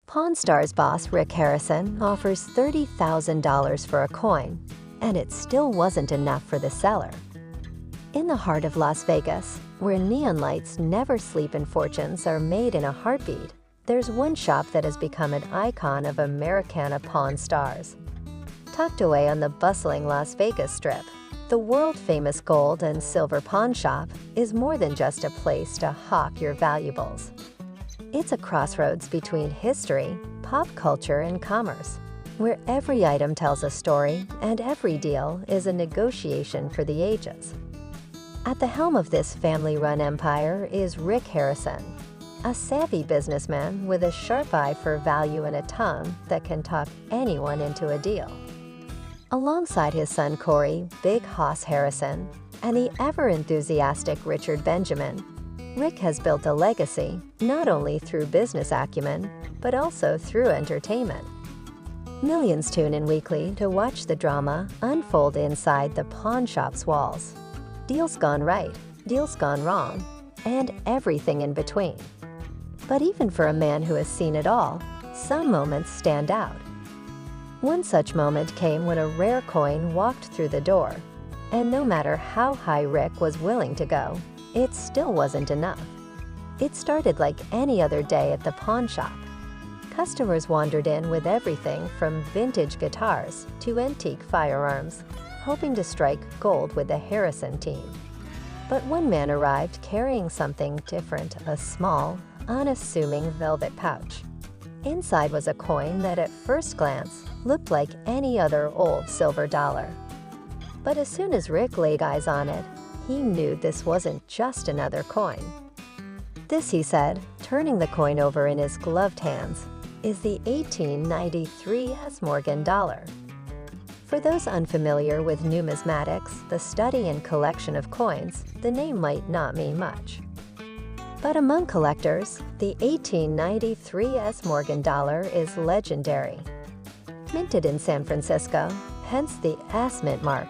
Pawn Stars boss Rick Harrison offers $30,000 for a coin, and it still wasn't enough for the seller. In the heart of Las Vegas, where neon lights never sleep and fortunes are made in a heartbeat, there's one shop that has become an icon of Americana Pawn Stars. Tucked away on the bustling Las Vegas Strip, the world-famous gold and silver pawn shop is more than just a place to hawk your valuables. It's a crossroads between history, pop culture, and commerce, where every item tells a story and every deal is a negotiation for the ages. At the helm of this family-run empire is Rick Harrison, a savvy businessman with a sharp eye for value and a tongue that can talk anyone into a deal. Alongside his son Corey, Big Hoss Harrison, and the ever-enthusiastic Richard Benjamin, Rick has built a legacy not only through business acumen, but also through entertainment. Millions tune in weekly to watch the drama unfold inside the pawn shop's walls. Deals gone right, deals gone wrong, and everything in between. But even for a man who has seen it all, some moments stand out. One such moment came when a rare coin walked through the door, and no matter how high Rick was willing to go, it still wasn't enough. It started like any other day at the pawn shop. Customers wandered in with everything from vintage guitars to antique firearms, hoping to strike gold with the Harrison team. But one man arrived carrying something different, a small, unassuming velvet pouch. Inside was a coin that at first glance looked like any other old silver dollar. But as soon as Rick laid eyes on it, he knew this wasn't just another coin. This, he said, turning the coin over in his gloved hands, is the 1893 S. Morgan dollar. For those unfamiliar with numismatics, the study and collection of coins, the name might not mean much. But among collectors, the 1893 S. Morgan dollar is legendary. Minted in San Francisco, hence the S mint mark.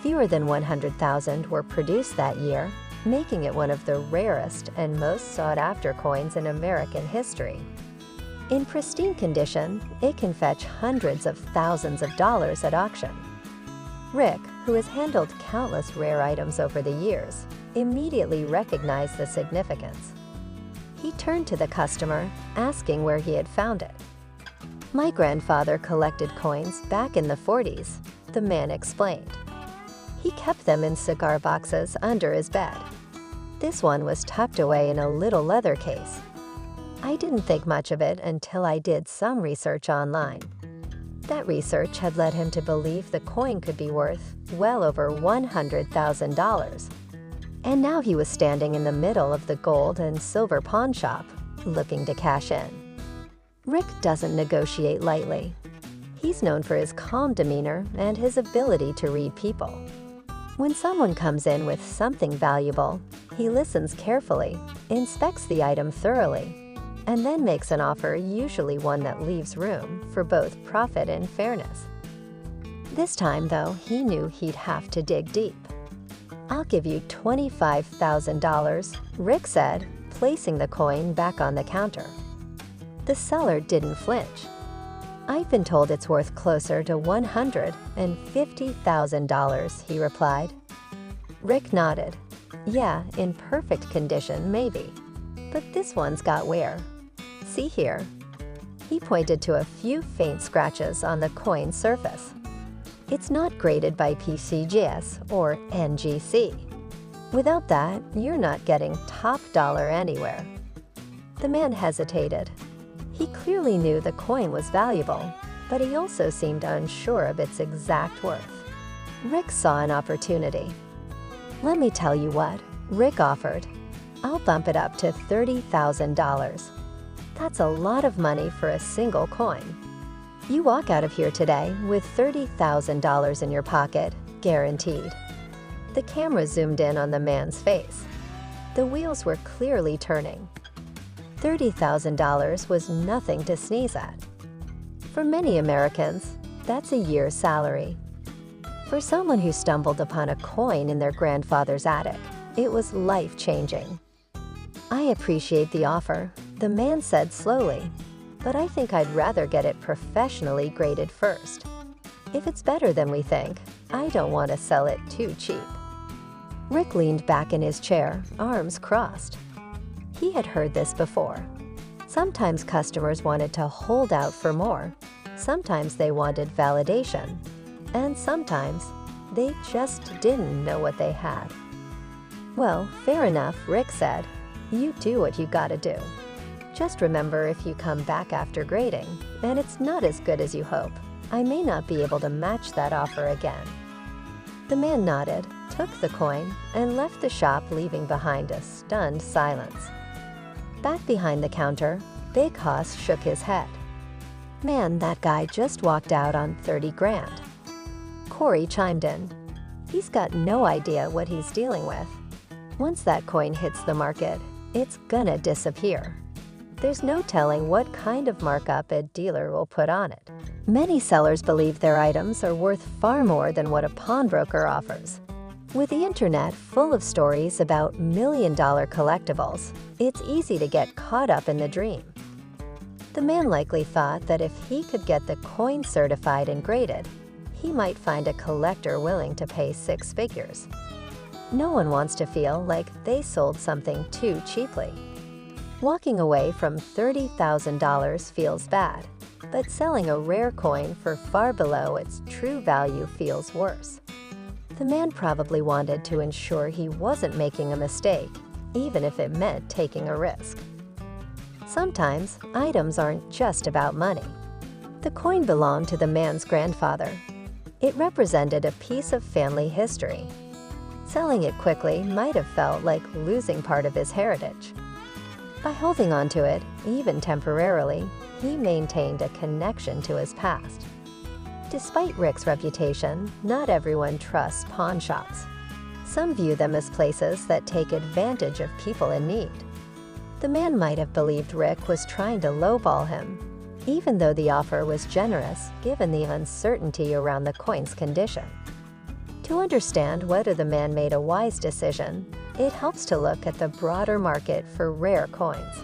Fewer than 100,000 were produced that year, making it one of the rarest and most sought-after coins in American history. In pristine condition, it can fetch hundreds of thousands of dollars at auction. Rick, who has handled countless rare items over the years, immediately recognized the significance. He turned to the customer, asking where he had found it. "My grandfather collected coins back in the 40s, the man explained. He kept them in cigar boxes under his bed. This one was tucked away in a little leather case. I didn't think much of it until I did some research online. That research had led him to believe the coin could be worth well over $100,000. And now he was standing in the middle of the gold and silver pawn shop, looking to cash in." Rick doesn't negotiate lightly. He's known for his calm demeanor and his ability to read people. When someone comes in with something valuable, he listens carefully, inspects the item thoroughly, and then makes an offer, usually one that leaves room for both profit and fairness. This time, though, he knew he'd have to dig deep. "I'll give you $25,000, Rick said, placing the coin back on the counter. The seller didn't flinch. "I've been told it's worth closer to $150,000, he replied. Rick nodded. "Yeah, in perfect condition, maybe. But this one's got wear. See here." He pointed to a few faint scratches on the coin's surface. "It's not graded by PCGS or NGC. Without that, you're not getting top dollar anywhere." The man hesitated. He clearly knew the coin was valuable, but he also seemed unsure of its exact worth. Rick saw an opportunity. "Let me tell you what," Rick offered. "I'll bump it up to $30,000. That's a lot of money for a single coin. You walk out of here today with $30,000 in your pocket, guaranteed." The camera zoomed in on the man's face. The wheels were clearly turning. $30,000 was nothing to sneeze at. For many Americans, that's a year's salary. For someone who stumbled upon a coin in their grandfather's attic, it was life-changing. "I appreciate the offer," the man said slowly. but I think I'd rather get it professionally graded first. If it's better than we think, I don't want to sell it too cheap." Rick leaned back in his chair, arms crossed. He had heard this before. Sometimes customers wanted to hold out for more. Sometimes they wanted validation. And sometimes they just didn't know what they had. "Well, fair enough," Rick said. "You do what you gotta do. Just remember, if you come back after grading and it's not as good as you hope, I may not be able to match that offer again." The man nodded, took the coin, and left the shop, leaving behind a stunned silence. Back behind the counter, Big Hoss shook his head. "Man, that guy just walked out on 30 grand. Corey chimed in. "He's got no idea what he's dealing with. Once that coin hits the market, it's gonna disappear. There's no telling what kind of markup a dealer will put on it. Many sellers believe their items are worth far more than what a pawnbroker offers. With the internet full of stories about million-dollar collectibles, it's easy to get caught up in the dream." The man likely thought that if he could get the coin certified and graded, he might find a collector willing to pay 6 figures. No one wants to feel like they sold something too cheaply. Walking away from $30,000 feels bad, but selling a rare coin for far below its true value feels worse. The man probably wanted to ensure he wasn't making a mistake, even if it meant taking a risk. Sometimes items aren't just about money. The coin belonged to the man's grandfather. It represented a piece of family history. Selling it quickly might have felt like losing part of his heritage. By holding on to it, even temporarily, he maintained a connection to his past. Despite Rick's reputation, not everyone trusts pawn shops. Some view them as places that take advantage of people in need. The man might have believed Rick was trying to lowball him, even though the offer was generous given the uncertainty around the coin's condition. To understand whether the man made a wise decision, it helps to look at the broader market for rare coins.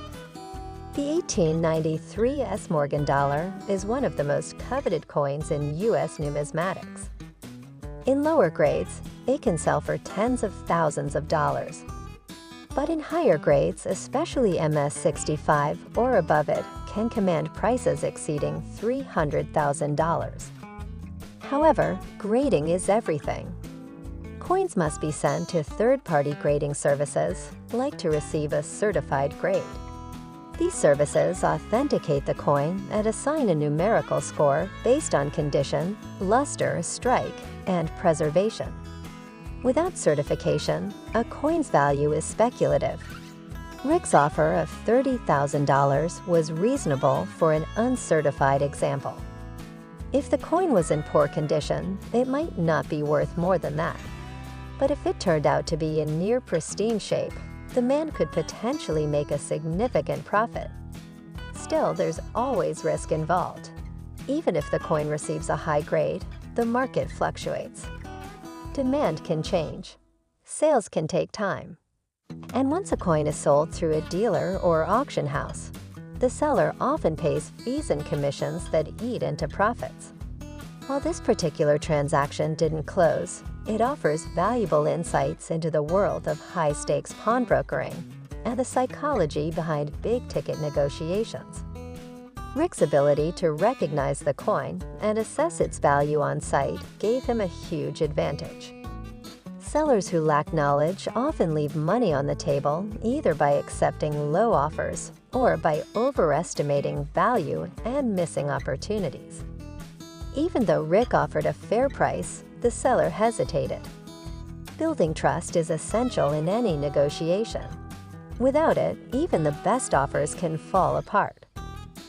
The 1893 S. Morgan dollar is one of the most coveted coins in U.S. numismatics. In lower grades, it can sell for tens of thousands of dollars. But in higher grades, especially MS-65 or above it, can command prices exceeding $300,000. However, grading is everything. Coins must be sent to third-party grading services, like to receive a certified grade. These services authenticate the coin and assign a numerical score based on condition, luster, strike, and preservation. Without certification, a coin's value is speculative. Rick's offer of $30,000 was reasonable for an uncertified example. If the coin was in poor condition, it might not be worth more than that. But if it turned out to be in near pristine shape, the man could potentially make a significant profit. Still, there's always risk involved. Even if the coin receives a high grade, the market fluctuates. Demand can change. Sales can take time. And once a coin is sold through a dealer or auction house, the seller often pays fees and commissions that eat into profits. While this particular transaction didn't close, it offers valuable insights into the world of high-stakes pawnbrokering and the psychology behind big-ticket negotiations. Rick's ability to recognize the coin and assess its value on site gave him a huge advantage. Sellers who lack knowledge often leave money on the table either by accepting low offers or by overestimating value and missing opportunities. Even though Rick offered a fair price, the seller hesitated. Building trust is essential in any negotiation. Without it, even the best offers can fall apart.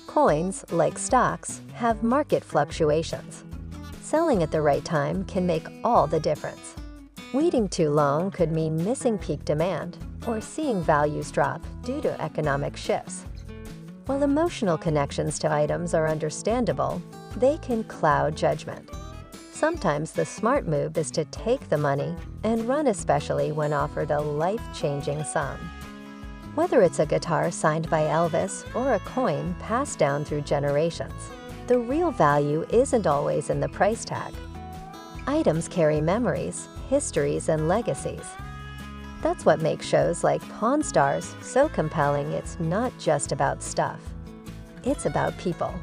Coins, like stocks, have market fluctuations. Selling at the right time can make all the difference. Waiting too long could mean missing peak demand or seeing values drop due to economic shifts. While emotional connections to items are understandable, they can cloud judgment. Sometimes the smart move is to take the money and run, especially when offered a life-changing sum. Whether it's a guitar signed by Elvis or a coin passed down through generations, the real value isn't always in the price tag. Items carry memories, histories, and legacies. That's what makes shows like Pawn Stars so compelling. It's not just about stuff. It's about people.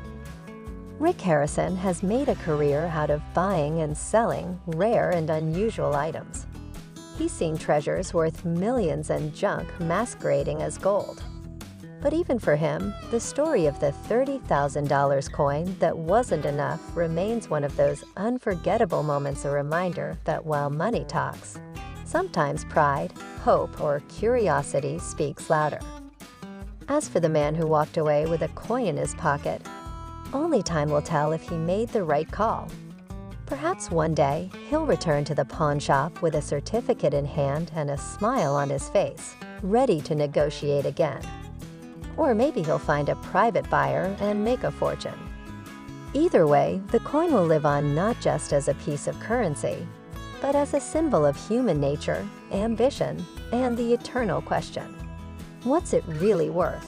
Rick Harrison has made a career out of buying and selling rare and unusual items. He's seen treasures worth millions and junk masquerading as gold. But even for him, the story of the $30,000 coin that wasn't enough remains one of those unforgettable moments, a reminder that while money talks, sometimes pride, hope, or curiosity speaks louder. As for the man who walked away with a coin in his pocket, only time will tell if he made the right call. Perhaps one day, he'll return to the pawn shop with a certificate in hand and a smile on his face, ready to negotiate again. Or maybe he'll find a private buyer and make a fortune. Either way, the coin will live on not just as a piece of currency, but as a symbol of human nature, ambition, and the eternal question: what's it really worth?